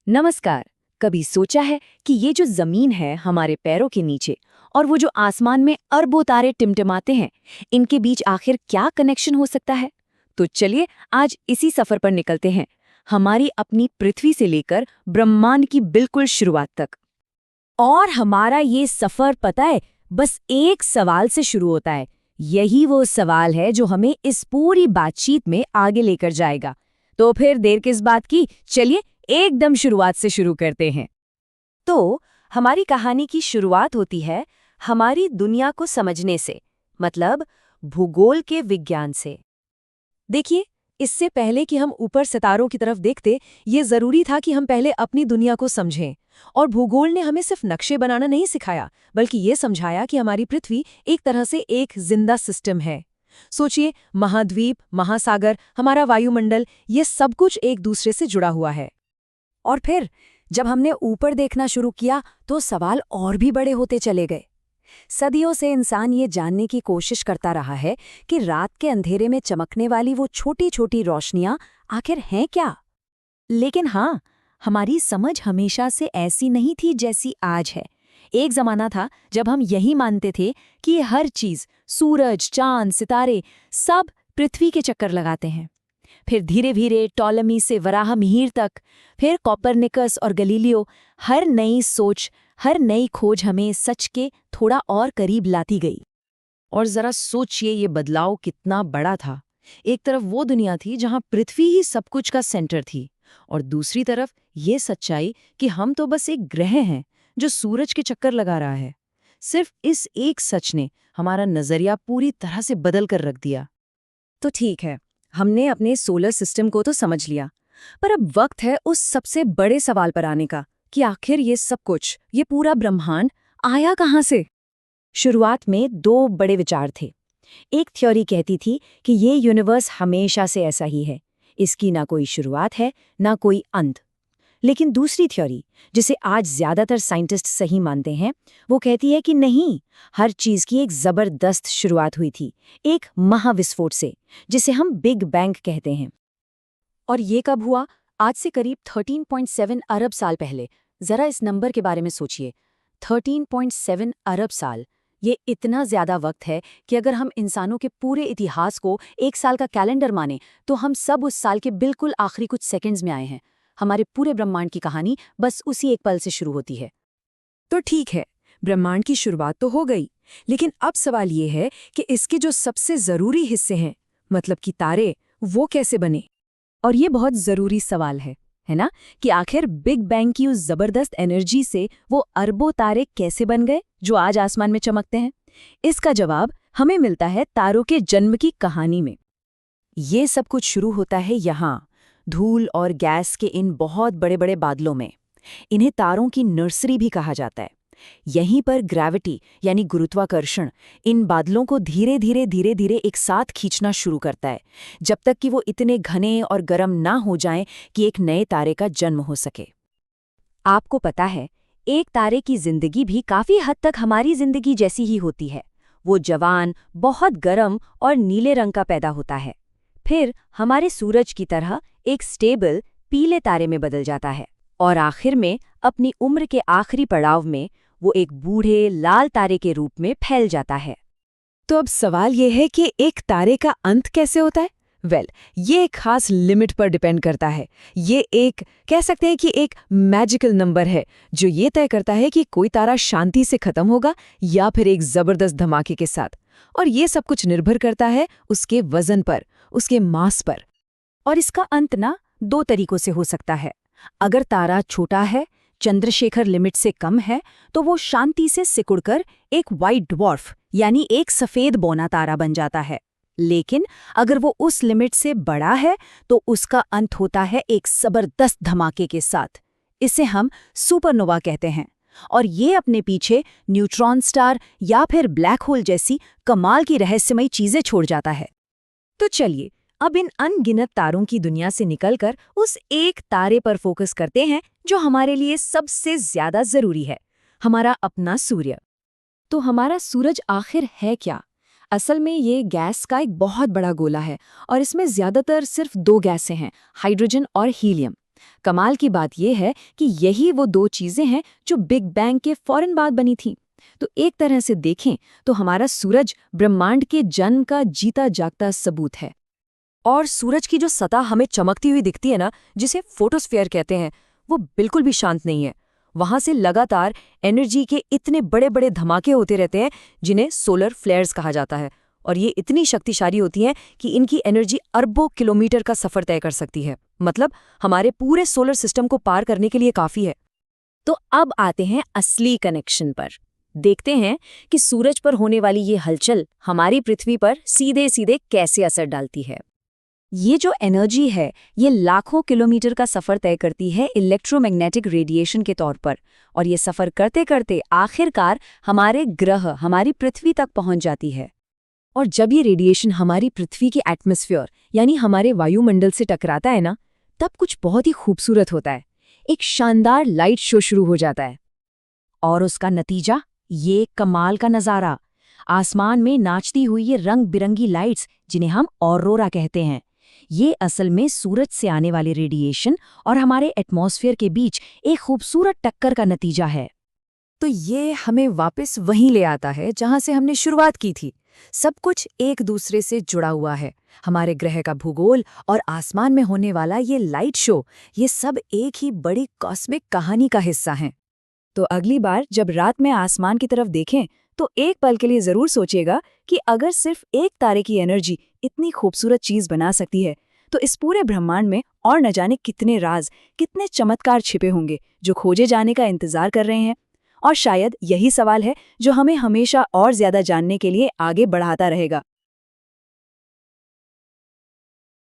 नमस्कार। कभी सोचा है कि ये जो जमीन है हमारे पैरों के नीचे और वो जो आसमान में अरबों तारे टिमटिमाते हैं, इनके बीच आखिर क्या कनेक्शन हो सकता है? तो चलिए आज इसी सफर पर निकलते हैं, हमारी अपनी पृथ्वी से लेकर ब्रह्मांड की बिल्कुल शुरुआत तक। और हमारा ये सफर पता है, बस एक सवाल से शुरू होता है। यही वो सवाल है जो हमें इस पूरी बातचीत में आगे लेकर जाएगा। तो फिर देर किस बात की, चलिए एकदम शुरुआत से शुरू करते हैं। तो हमारी कहानी की शुरुआत होती है हमारी दुनिया को समझने से, मतलब भूगोल के विज्ञान से। देखिए, इससे पहले कि हम ऊपर सितारों की तरफ देखते, ये जरूरी था कि हम पहले अपनी दुनिया को समझें। और भूगोल ने हमें सिर्फ नक्शे बनाना नहीं सिखाया, बल्कि ये समझाया कि हमारी पृथ्वी एक तरह से एक जिंदा सिस्टम है। सोचिए, महाद्वीप, महासागर, हमारा वायुमंडल, ये सब कुछ एक दूसरे से जुड़ा हुआ है। और फिर जब हमने ऊपर देखना शुरू किया तो सवाल और भी बड़े होते चले गए। सदियों से इंसान ये जानने की कोशिश करता रहा है कि रात के अंधेरे में चमकने वाली वो छोटी छोटी रोशनियां आखिर हैं क्या। लेकिन हाँ, हमारी समझ हमेशा से ऐसी नहीं थी जैसी आज है। एक जमाना था जब हम यही मानते थे कि ये हर चीज, सूरज, चांद, सितारे, सब पृथ्वी के चक्कर लगाते हैं। फिर धीरे धीरे टॉलमी से वराहमिहिर तक, फिर कोपरनिकस और गलीलियो, हर नई सोच, हर नई खोज हमें सच के थोड़ा और करीब लाती गई। और जरा सोचिए ये बदलाव कितना बड़ा था। एक तरफ वो दुनिया थी जहां पृथ्वी ही सब कुछ का सेंटर थी, और दूसरी तरफ ये सच्चाई कि हम तो बस एक ग्रह हैं जो सूरज के चक्कर लगा रहा है। सिर्फ इस एक सच ने हमारा नजरिया पूरी तरह से बदल कर रख दिया। तो ठीक है, हमने अपने सोलर सिस्टम को तो समझ लिया, पर अब वक्त है उस सबसे बड़े सवाल पर आने का कि आखिर ये सब कुछ, ये पूरा ब्रह्मांड आया कहाँ से? शुरुआत में दो बड़े विचार थे। एक थ्योरी कहती थी कि ये यूनिवर्स हमेशा से ऐसा ही है, इसकी ना कोई शुरुआत है ना कोई अंत। लेकिन दूसरी थ्योरी, जिसे आज ज्यादातर साइंटिस्ट सही मानते हैं, वो कहती है कि नहीं, हर चीज की एक जबरदस्त शुरुआत हुई थी, एक महाविस्फोट से, जिसे हम बिग बैंग कहते हैं। और ये कब हुआ? आज से करीब 13.7 अरब साल पहले। जरा इस नंबर के बारे में सोचिए, 13.7 अरब साल। ये इतना ज्यादा वक्त है कि अगर हम इंसानों के पूरे इतिहास को एक साल का कैलेंडर माने, तो हम सब उस साल के बिल्कुल आखिरी कुछ सेकंड्स में आए हैं। हमारे पूरे ब्रह्मांड की कहानी बस उसी एक पल से शुरू होती है। तो ठीक है, ब्रह्मांड की शुरुआत तो हो गई, लेकिन अब सवाल ये है कि इसके जो सबसे जरूरी हिस्से हैं, मतलब कि तारे, वो कैसे बने? और ये बहुत जरूरी सवाल है ना, कि आखिर बिग बैंग की उस जबरदस्त एनर्जी से वो अरबों तारे कैसे बन गए जो आज आसमान में चमकते हैं? इसका जवाब हमें मिलता है तारों के जन्म की कहानी में। ये सब कुछ शुरू होता है यहाँ, धूल और गैस के इन बहुत बड़े बड़े बादलों में। इन्हें तारों की नर्सरी भी कहा जाता है। यहीं पर ग्रेविटी यानी गुरुत्वाकर्षण इन बादलों को धीरे धीरे एक साथ खींचना शुरू करता है, जब तक कि वो इतने घने और गर्म ना हो जाएं कि एक नए तारे का जन्म हो सके। आपको पता है, एक तारे की जिंदगी भी काफी हद तक हमारी जिंदगी जैसी ही होती है। वो जवान, बहुत गर्म और नीले रंग का पैदा होता है, फिर हमारे सूरज की तरह एक स्टेबल पीले तारे में बदल जाता है, और आखिर में अपनी उम्र के आखिरी पड़ाव में वो एक बूढ़े लाल तारे के रूप में फैल जाता है। तो अब सवाल ये है कि एक तारे का अंत कैसे होता है? ये एक खास लिमिट पर डिपेंड करता है। ये एक, कह सकते हैं कि एक मैजिकल नंबर है जो ये तय करता है कि कोई तारा शांति से खत्म होगा या फिर एक जबरदस्त धमाके के साथ। और ये सब कुछ निर्भर करता है उसके वजन पर, उसके मास पर। और इसका अंत ना दो तरीकों से हो सकता है। अगर तारा छोटा है, चंद्रशेखर लिमिट से कम है, तो वो शांति से सिकुड़कर एक व्हाइट ड्वार्फ यानी एक सफेद बौना तारा बन जाता है। लेकिन अगर वो उस लिमिट से बड़ा है, तो उसका अंत होता है एक जबरदस्त धमाके के साथ। इसे हम सुपरनोवा कहते हैं, और ये अपने पीछे न्यूट्रॉन स्टार या फिर ब्लैक होल जैसी कमाल की रहस्यमयी चीजें छोड़ जाता है। तो चलिए, अब इन अनगिनत तारों की दुनिया से निकलकर उस एक तारे पर फोकस करते हैं जो हमारे लिए सबसे ज्यादा जरूरी है, हमारा अपना सूर्य। तो हमारा सूरज आखिर है क्या? असल में ये गैस का एक बहुत बड़ा गोला है, और इसमें ज्यादातर सिर्फ दो गैसें हैं, हाइड्रोजन और हीलियम। कमाल की बात यह है कि यही वो दो चीजें हैं जो बिग बैंग के फौरन बाद बनी थीं। तो एक तरह से देखें तो हमारा सूरज ब्रह्मांड के जन्म का जीता जागता सबूत है। और सूरज की जो सतह हमें चमकती हुई दिखती है ना, जिसे फोटोस्फीयर कहते हैं, वो बिल्कुल भी शांत नहीं है। वहां से लगातार एनर्जी के इतने बड़े बड़े धमाके होते रहते हैं जिन्हें सोलर फ्लेयर्स कहा जाता है। और ये इतनी शक्तिशाली होती हैं कि इनकी एनर्जी अरबों किलोमीटर का सफर तय कर सकती है। मतलब हमारे पूरे सोलर सिस्टम को पार करने के लिए काफी है। तो अब आते हैं असली कनेक्शन पर। देखते हैं कि सूरज पर होने वाली ये हलचल हमारी पृथ्वी पर सीधे सीधे कैसे असर डालती है। ये जो एनर्जी है ये लाखों किलोमीटर का सफ़र तय करती है इलेक्ट्रोमैग्नेटिक रेडिएशन के तौर पर, और ये सफ़र करते करते आखिरकार हमारे ग्रह हमारी पृथ्वी तक पहुंच जाती है। और जब ये रेडिएशन हमारी पृथ्वी के एटमॉस्फेयर यानी हमारे वायुमंडल से टकराता है ना, तब कुछ बहुत ही खूबसूरत होता है। एक शानदार लाइट शो शुरू हो जाता है। और उसका नतीजा ये कमाल का नज़ारा। आसमान में नाचती हुई ये रंग बिरंगी लाइट्स, जिन्हें हम ऑरोरा कहते हैं, ये असल में सूरज से आने वाले रेडिएशन और हमारे एटमॉस्फेयर के बीच एक खूबसूरत टक्कर का नतीजा है। तो ये हमें वापस वहीं ले आता है जहां से हमने शुरुआत की थी। सब कुछ एक दूसरे से जुड़ा हुआ है। हमारे ग्रह का भूगोल और आसमान में होने वाला ये लाइट शो, ये सब एक ही बड़ी कॉस्मिक कहानी का हिस्सा हैं। तो अगली बार जब रात में आसमान की तरफ देखें तो एक पल के लिए जरूर सोचिएगा कि अगर सिर्फ एक तारे की एनर्जी इतनी खूबसूरत चीज बना सकती है, तो इस पूरे ब्रह्मांड में और न जाने कितने राज, कितने चमत्कार छिपे होंगे जो खोजे जाने का इंतजार कर रहे हैं। और शायद यही सवाल है जो हमें हमेशा और ज्यादा जानने के लिए आगे बढ़ाता रहेगा।